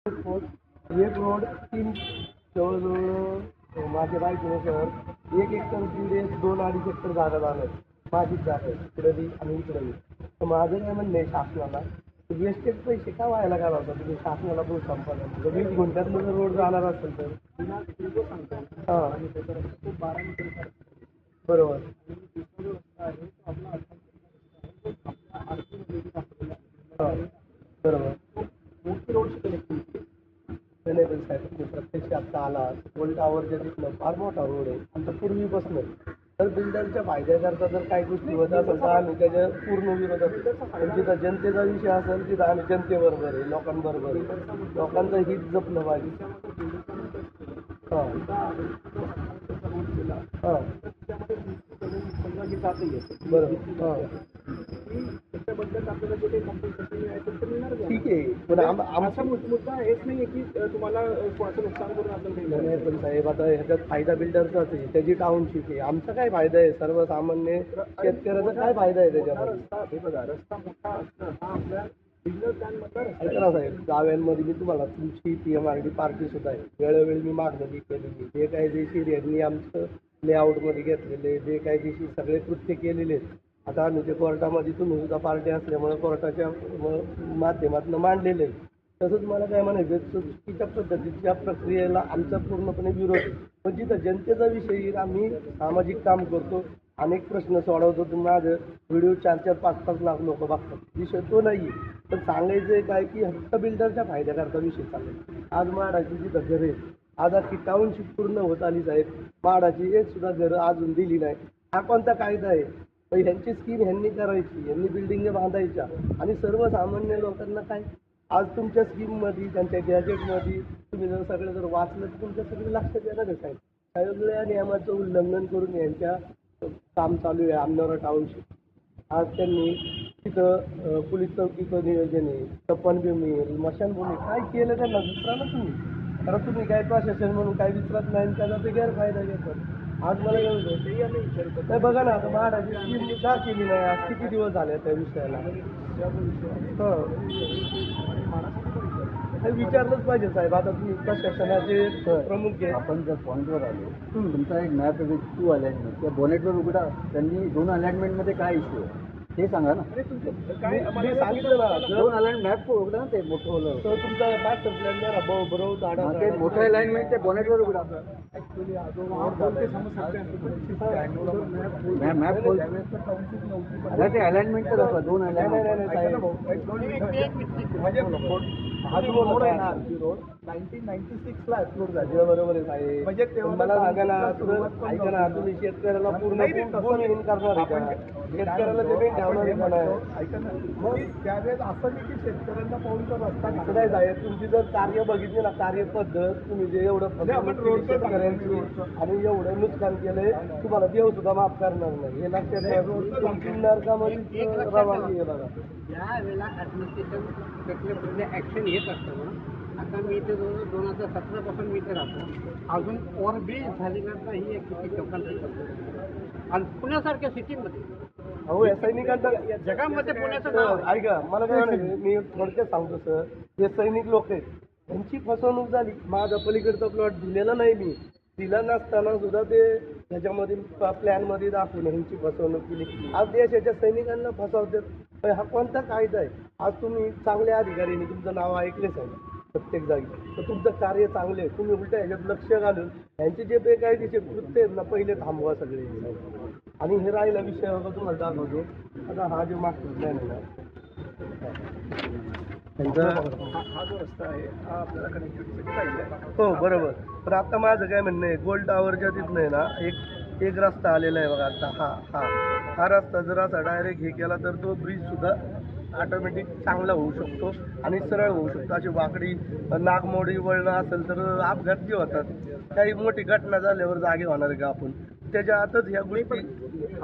एक रोड 3 जवळजवळ माझ्या बायकोने शहर 1 एकर दीड 2-2.5 एकर जागा झालं माझीच जागा आहे इकडे बी आणि इकडे बी. तर माझं काय म्हणणं आहे शासनाला वेस्टेज पैसे का व्हायला घालवता तुम्ही शासनाला पण संपादन 20 गुंठ्यातनं जर रोड जाणार असेल तर हां बरोबर हां बरोबर नाही पण साहेब तुम्ही प्रत्यक्ष आत्ता आला टोल टावरच्या तिथलं फार मोठा रोड आहे आणि तो पूर्वीपासून तर बिल्डरच्या फायद्याकरता जर काही गोष्टी होत असेल तर आम्ही त्याच्या पूर्ण विरोधात पण जिथं जनतेचा विषय असेल तिथं आम्ही जनतेबरोबर आहे लोकांबरोबर आहे लोकांचं हित जपलं पाहिजे हां हां बरोबर हां त्याच्याबद्दल आपल्याला जे काही कॉम्पेन्सेशन मिळायचं ते मिळणार ठीक आहे पण आमचा मुद्दा हेच नाही आहे की तुम्हाला कोणाचं नुकसान करून आपल्याला नाही पण साहेब आता ह्याच्यात फायदा बिल्डरचाच आहे त्याची टाउनशिप आहे आमचा काय फायदा आहे सर्वसामान्य शेतकऱ्याचा काय फायदा आहे त्याच्यामध्ये रस्ता हे बघा रस्ता मोठा असणं हा आपल्या बिझनेस प्लॅनमधला रस्ता ऐका ना साहेब गाव्यांमध्ये मी तुम्हाला तुमची PMRD पार्टी सुद्धा आहे वेळोवेळी मी मागणी केलेली जे कायदेशीर यांनी आमचं लेआउटमध्ये घेतलेले जे कायदेशीर सगळे कृत्य केलेले आहेत आता आम्ही ते कोर्टामध्ये तुम्ही सुद्धा पार्टी असल्यामुळे कोर्टाच्या माध्यमातून मांडलेले आहे तसंच मला काय म्हणायचं चुकीच्या पद्धतीच्या प्रक्रियेला आमचा पूर्णपणे विरोध आहे पण जिथं जनतेचा विषय येईल आम्ही सामाजिक काम करतो अनेक प्रश्न सोडवतो तर माझं व्हिडिओ 4-4-5-5 लाख लोक बघतात विषय तो नाही आहे पण सांगायचं आहे काय की हक्क बिल्डरच्या फायद्याकरता विषय चालेल आज म्हाडाची जिथं घरं आहे आज अख्खी टाउनशिप पूर्ण होत आली साहेब म्हाडाची एक सुद्धा घरं अजून दिली नाही हा कोणता कायदा आहे तर ह्यांची स्कीम ह्यांनी करायची ह्यांनी बिल्डिंग बांधायच्या आणि सर्वसामान्य लोकांना काय आज तुमच्या स्कीममध्ये त्यांच्या गॅजेटमध्ये तुम्ही जर सगळं जर वाचलं तर तुमच्या सगळं लक्षात येणार आहे साहेब सगळ्या नियमाचं उल्लंघन करून यांच्या काम चालू आहे आमनोरा टाउनशिप आज त्यांनी तिथं पोलीस चौकीचं नियोजन आहे तपन मिळेल मशानभूमी काय केलं त्यांना विसरा ना तुम्ही कारण तुम्ही काय प्रशासन म्हणून काय विसरत नाही त्याचा ते गैरफायदा घेतात आज मला काय म्हणतो नाही बघा ना आता महाराष्ट्र स्कीम का केली नाही आज किती दिवस झाले त्या विषयाला हे विचारलंच पाहिजे साहेब आता तुम्ही प्रशासनाचे प्रमुख आहे आपण जर पॉईंटवर आलो तुमचा एक मॅप आहे 2 अलाइनमेंट त्या बॉनेटवर उघडा त्यांनी 2 अलाइनमेंटमध्ये काय इश्यू आहे ते सांगा ना काय मी सांगितलं ना 2 अलाइनमेंट मॅप उघडा ना ते मोठं होलं तर तुमचा मास्टर प्लॅन जरा बरोबर दाडा ते मोठं अलाइनमेंट ते बॉनेटवर उघडा मॅप खोल अरे ते अलाइनमेंटचं दाखवा 2 अलाइनमेंट म्हणजे हा जो रोड आहे ना रोड 1996 ला अप्रूव्ह झाले बरोबर आहे साहेब म्हणजे मला सांगा ना ऐका ना तुम्ही शेतकऱ्याला पूर्ण पूर्ण करणार आहे का शेतकऱ्याला जमीन ठेवणार आहे का नाही ऐका ना मग त्यावेळेस असं नाही की शेतकऱ्यांना पाहून रस्ता नाही साहेब तुमची जर कार्य बघितली ना कार्यपद्धत तुम्ही जे एवढं शेतकऱ्यांची आणि एवढं नुकसान केलंय तुम्हाला देव सुद्धा माफ करणार नाही हे लक्षात घ्या तुमची नरकामध्ये रवानगी आहे बघा ज्या वेळेला ॲडमिनिस्ट्रेशन ॲक्शन येत असतं ना आता मी इथे 2017 पासून मी इथे राहतो अजून ओव्हरब्रिज झालेला नाही आहे किती लोकांचं आणि पुण्यासारख्या सिटीमध्ये अहो सैनिकांचा जगामध्ये पुण्याचं नाव आहे. ऐका मला काय म्हणायचं मी थोडक्यात सांगतो सर जे सैनिक लोक आहेत त्यांची फसवणूक झाली माझा पलीकडचा प्लॉट दिलेला नाही मी दिला नसताना सुद्धा ते ह्याच्यामध्ये प्लॅनमध्ये दाखवून ह्यांची फसवणूक केली आज देशाच्या सैनिकांना फसवतात हा कोणता कायदा आहे आज तुम्ही चांगल्या अधिकाऱ्यांनी तुमचं नाव ऐकलेच आहे प्रत्येक जागी तर तुमचं कार्य चांगले आहे तुम्ही उलट्या ह्याच्यात लक्ष घालून यांचे जे बेकायदेशीर कृत्य आहेत ना पहिले थांबवा सगळे आणि हे राहिला विषय होता तुम्हाला दाखवतो आता हा जो मागचा प्लॅन आहे ना त्यांचा हा जो रस्ता आहे हा आपल्याला कनेक्टिव्हिटीसाठी पाहिजे हो बरोबर पण आता माझं काय म्हणणं आहे गोल्ड टावरच्या तिथनं आहे ना एक रस्ता आलेला आहे बघा आता हा रस्ता जर असा डायरेक्ट हे केला तर तो ब्रिज सुद्धा ऑटोमॅटिक चांगला होऊ शकतो आणि सरळ होऊ शकतो अशी वाकडी नागमोडी वळणं असेल तर अपघात जे होतात काही मोठी घटना झाल्यावर जागे होणार आहे का आपण त्याच्या आतच ह्या गोष्टी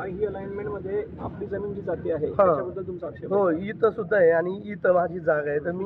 ही अलाइनमेंटमध्ये आपली जमीन जी जाती आहे त्याच्याबद्दल तुमचा आक्षेप हो इथं सुद्धा आहे आणि इथं माझी जागा आहे तर मी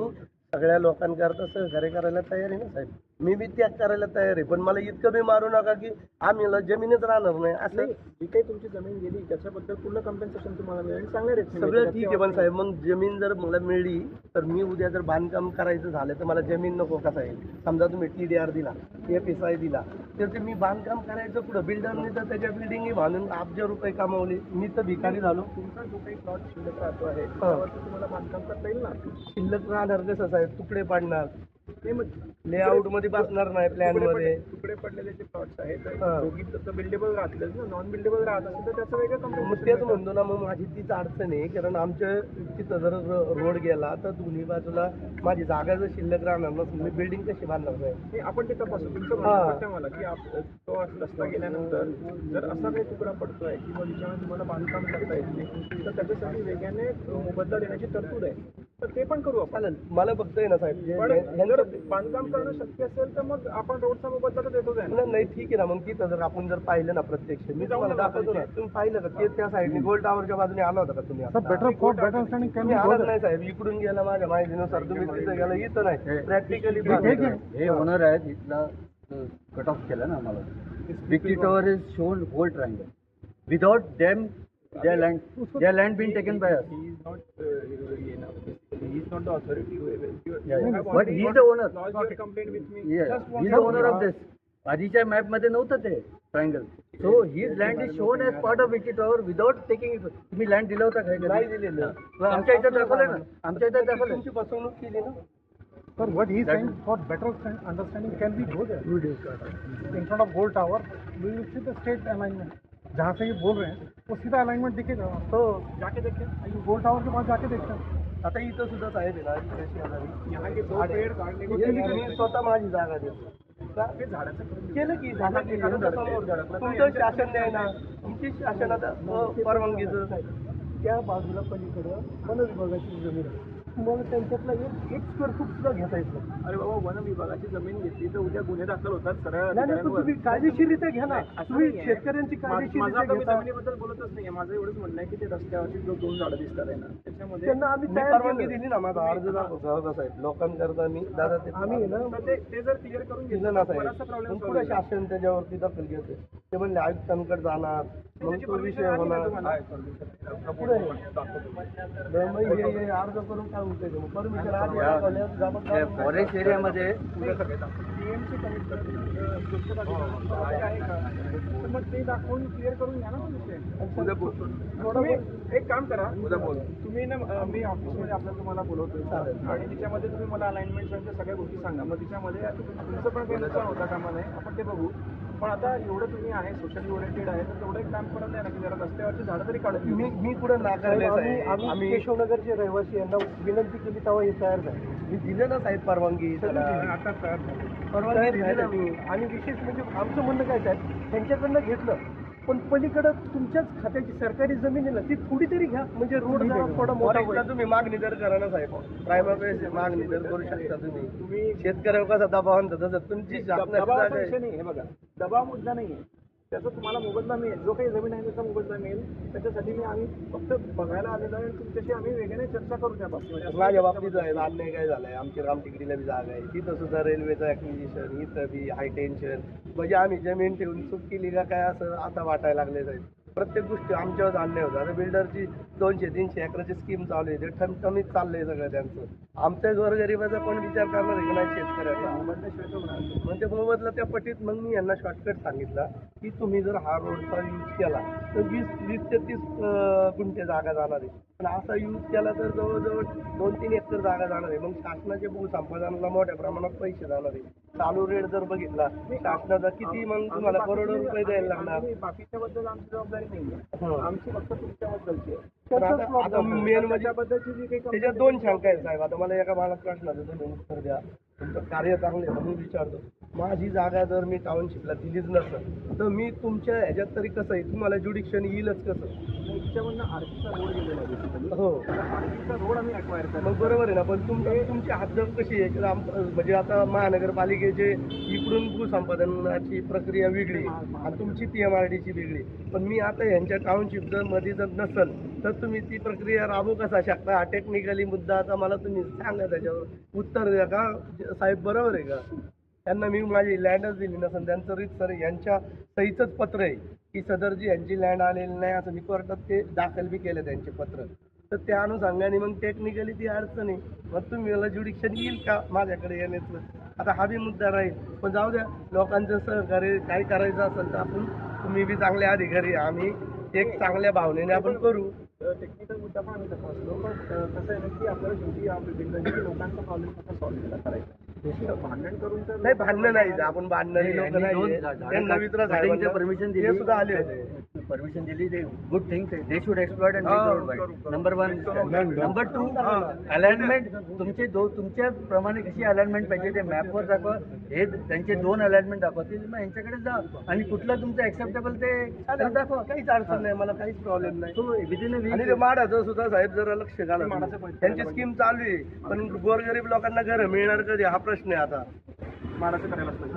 सगळ्या लोकांकरता सहकार्य करायला तयार आहे ना साहेब. मी बी त्याग करायला तयार आहे, पण मला इतकं बी मारू नका की आम्ही जमीनच राहणार नाही असं. नाही, जी काही तुमची जमीन गेली त्याच्याबद्दल पूर्ण कम्पेन्सेशन तुम्हाला मिळेल आणि चांगल्या रेट सगळं ठीक आहे, पण साहेब मग जमीन जर मला मिळली तर मी उद्या जर बांधकाम करायचं झालं तर मला जमीन नको का साहेब. समजा तुम्ही TDR दिला, FSI दिला, तर ते मी बांधकाम करायचं पुढं बिल्डरने तर त्याच्या बिल्डिंग बांधून अब्ज रुपये कमावले, मी तर भिकारी झालो. तुमचा जो काही प्लॉट शिल्लक राहतो आहे त्यावरती तुम्हाला बांधकाम करता येईल ना. शिल्लक राहणार कसं साहेब, तुकडे पाडणार, नाही मग लेआउट मध्ये बसणार नाही प्लॅन मध्ये. तुकडे पडलेले जे प्लॉट्स आहेत हा. दोघी तर बिल्डेबल राहतीलच ना. नॉन बिल्डेबल राहत असेल तर त्याचं वेगळं मग compensation तेच मिळतं. म्हणतो ना, मग माझी तीच अडचण आहे, कारण आमच्या तिथं जर रोड गेला तर दोन्ही बाजूला माझी जागा जर शिल्लक राहणार नसून मी बिल्डिंग कशी बांधणार साहेब. नाही, आपण ते तपासू. तुमचं हा. म्हणणं पटतं मला की तो रस्ता गेल्यानंतर जर असा काही तुकडा पडतोय किंवा ज्याच्यामध्ये तुम्हाला बांधकाम करता येत नाही तर त्याच्यासाठी वेगळ्याने मोबदला देण्याची तरतूद आहे, तर ते पण करू आपण. चालेल, मला फक्त आहे ना साहेब पण जर ह्यांचं- बांधकाम करणं शक्य असेल तर मग आपण रोडचा मोबदला तर देतोच आहे ना. नाही ठीक आहे ना, मग तिथं जर आपण जर पाहिलं ना प्रत्यक्ष, मी तुम्हाला दाखवतो ना. तुम्ही पाहिलं का ते त्या साईडने गोल टावरच्या बाजूने आला होता का तुम्ही आता? तुम्ही आलाच नाही साहेब, इकडून गेला माझ्या माहितीनुसार, तुम्ही तिथं गेला, इथं नाही प्रॅक्टिकली. हे ओनर आहेत इथला कट ऑफ केला ना आम्हाला. Victory tower is shown whole triangle without them their land being taken by us. He is not he is not the authority. Yeah. But he is the owner. Lodge your complaint with me. Yeah, he is the owner of this. आधीच्या map मध्ये नव्हतं ते triangle. So his land is shown as part of Victory tower without taking it. तुम्ही land दिलं होतं काय? नाही दिलेलं. आमच्या इथं दाखवलं ना, आमच्या इथं दाखवलं. तुमची फसवणूक केली ना. Sir, what he is saying, for better understanding, can we go there? In front of Gold Tower, we will see the state alignment. जहाँ से ये बोल रहे हैं वो सीधा अलाइनमेंट दिखेगा. हो, जाके देखते हैं. गोल्ड टावर के पास जाके देखते हैं. आता इथं सुद्धा साहेब आहे ना, इकडे शेजारी. यहाँ के 2 पेड़ काटने को मी स्वतः माझी जागा देतो. ते झाडाचं करून घेऊ. केलं की झालं की तुमचं शासन द्यायला, तुमची शासनात परवानगीचं त्या बाजूला पलीकडं वन विभागाची जमीन आहे. तुम्हाला त्यांच्यातला एक स्क्वेअर फूट सुद्धा घेता येत नाही. अरे बाबा, वन विभागाची जमीन घेतली तर उद्या गुन्हे दाखल होतात सरळ नाही, पण अधिकाऱ्यांवर. तुम्ही कायदेशीरित्या घ्या ना. असं तुम्ही नाहीये. शेतकऱ्यांची माझं कायदेशीरित्या आता मी घेता. जमिनीबद्दल बोलतच नाहीये. माझं एवढंच म्हणणं आहे की ते रस्त्यावरची जो 2 झाडं दिसतात आहे ना त्याच्यामध्ये त्यांना आम्ही परवानगी दिली ना. माझा अर्ज दाखवतो कसं आहे लोकांकरता मी दादा ते आम्ही आहे ना तर ते जर क्लिअर करून दिलं घेतलं ना तर साहेब, बराचसा पण प्रॉब्लेम पुढे शासन त्याच्यावरती दखल घेते. ते म्हणले आयुक्तांकडे जाणार, मग तो विषय होणार पुढे. मग हे अर्ज करून काय होते परमिशन फॉरेस्ट एरियामध्ये पीएमची कमीत आहे का, तर मग ते दाखवून क्लिअर करून घ्या ना तो विषय. तुम्ही एक काम करा, तुम्ही ना मी ऑफिसमध्ये आपल्याला तुम्हाला बोलवतोय आणि त्याच्यामध्ये तुम्ही मला अलाइनमेंटच्या सगळ्या गोष्टी सांगा. मग त्याच्यामध्ये तुमचं पण काही नुकसान होता कामा नये, आपण ते बघू. पण आता एवढं तुम्ही आहे सोशली ओरिएंटेड आहे तर तेवढं एक काम करत नाही ना की जरा रस्त्यावरची झाडं तरी काढत घेऊ. मी कुठं नाकारले आम्ही केशवनगरचे रहिवासी यांना विनंती केली तेव्हा हे तयार झाले. मी दिलं ना साहेब परवानगी, आता तयार झाले. परवानगी दिली ना मी. आणि विशेष म्हणजे आमचं म्हणणं काय साहेब, त्यांच्याकडनं घेतलं पण पलीकडं तुमच्याच खात्याची सरकारी जमीन आहे ना, ती थोडी तरी घ्या म्हणजे रोड थोडा मोठा होईल. तुम्ही मागणी जर करा ना साहेब, प्रायमरी मागणी जर करू शकता तुम्ही शेतकऱ्यावर कसा दबाव आणता तसं तुमची दबावाचा विषय नाही. हे बघा, दबाव मुद्दा नाहीये. त्याचा तुम्हाला मोबदला मिळेल, जो काही जमीन आहे त्याचा मोबदला मिळेल. त्याच्यासाठी आम्ही फक्त बघायला आलेलो आहे. तुमच्याशी आम्ही वेगळ्याने चर्चा करू त्या बाबतीमध्ये. माझ्या बाबतीत आहे अन्याय काय झालाय, आमच्या रामटेकडीला बी जागा आहे, तिथं सुद्धा रेल्वेचं ऍक्विजिशन, इथं बी हाय टेन्शन. म्हणजे आम्ही जमीन ठेवून चूक केली का काय असं आता वाटायला लागले साहेब. प्रत्येक गोष्टी आमच्यावर अन्याय होता. आता बिल्डरची 200-300 एकराची स्कीम चालू आहे, ते ठमठमीत चाललंय सगळं त्यांचं. आमच्या गोरगरिबाचा पण विचार करणार आहे की नाही शेतकऱ्याचा. म्हणजे मोबदला त्या पटीत मग मी यांना शॉर्टकट सांगितला की तुम्ही जर हा रोडचा यूज केला तर 20 ते 30 गुंठे जागा जाणार आहे. पण असा यूज केला तर जवळजवळ 2-3 एकर जागा जाणार आहे. मग शासनाचे भूसंपादनाला मोठ्या प्रमाणात पैसे जाणार आहे. चालू रेट जर बघितला शासनाचा किती, मग तुम्हाला करोडो रुपये द्यायला लागणार. बाकीच्या बद्दल आमची जबाबदारी नाही, आमची फक्त तुमच्याबद्दलची आहे. पण आता मेन म्हणजे त्याच्याबद्दलची जी काही त्याच्यात 2 शंका आहेत साहेब. आता मला एका मला प्रश्नाचं तुम्ही उत्तर द्या. तुमचं कार्य चांगलं आहे मी विचारतो. माझी जागा जर मी टाउनशिपला दिलीच नसेल तर मी तुमच्या ह्याच्यात तरी कसं आहे तुम्हाला ज्युडिक्शन येईलच कसं? त्याच्यामधनं आरतीचा रोड गेलेला आहे basically. हो आरतीचा रोड आम्ही अक्वायर करतो. मग बरोबर आहे ना, पण तुमची हद्द कशी आहे म्हणजे आता महानगरपालिकेचे इकडून भूसंपादनाची प्रक्रिया वेगळी आणि तुमची PMRDची वेगळी, पण मी आता यांच्या टाउनशिप जर मध्ये जर नसेल तर तुम्ही ती प्रक्रिया राबवू कसा शकता? हा टेक्निकली मुद्दा आता मला तुम्ही सांगा, त्याच्यावर उत्तर द्या का साहेब, बरोबर आहे का? त्यांना मी माझी लँडच दिली नसेल, त्यांचं सर यांच्या सहीचंच पत्र आहे की सदरची यांची लँड आलेली नाही असं मी कोर्टात ते दाखल बी केलं त्यांचे पत्र, तर त्या अनुषंगाने मग टेक्निकली ती अडचण आहे. मग तुम्ही मला ज्युडिक्शन येईल का माझ्याकडे येण्याचं? आता हा बी मुद्दा राहील, पण जाऊ द्या, लोकांचं सहकार्य काय करायचं असेल तर आपण, तुम्ही बी चांगले अधिकारी, आम्ही एक चांगल्या भावनेने आपण करू. टेक्निकल मुद्दा पण आम्ही तपासलो, पण कसं आहे ना की आपल्याला शेवटी आपल्या बिल्डरची लोकांचा प्रॉब्लेम कसा सॉल्व्ह करायचा. भांडण करून तर नाही, भांडणं नाही, आपण भांडणारी लोक नाही, त्यांना विचारा साहेबांना, परमिशन ते दिली, सुद्धा आले होते. परमिशन दिली, ते good thing, they should exploit and make road wide. Number 1. Number 2, alignment तुमच्या प्रमाणे कशी अलाइनमेंट पाहिजे ते मॅपवर दाखवा. हे त्यांचे 2 अलाइनमेंट दाखवतील, मग यांच्याकडे जा आणि कुठलं तुमचं ऍक्सेप्टेबल ते दाखवा. काहीच अडचण नाही, मला काहीच प्रॉब्लेम नाही. तो विदिन अ आणि ते माडाचं सुद्धा साहेब जरा लक्ष घाला, त्यांची स्कीम चालू आहे, पण गोरगरीब लोकांना घरं मिळणार कधी हा प्रश्न आहे आता. माडाचं करायला पाहिजे.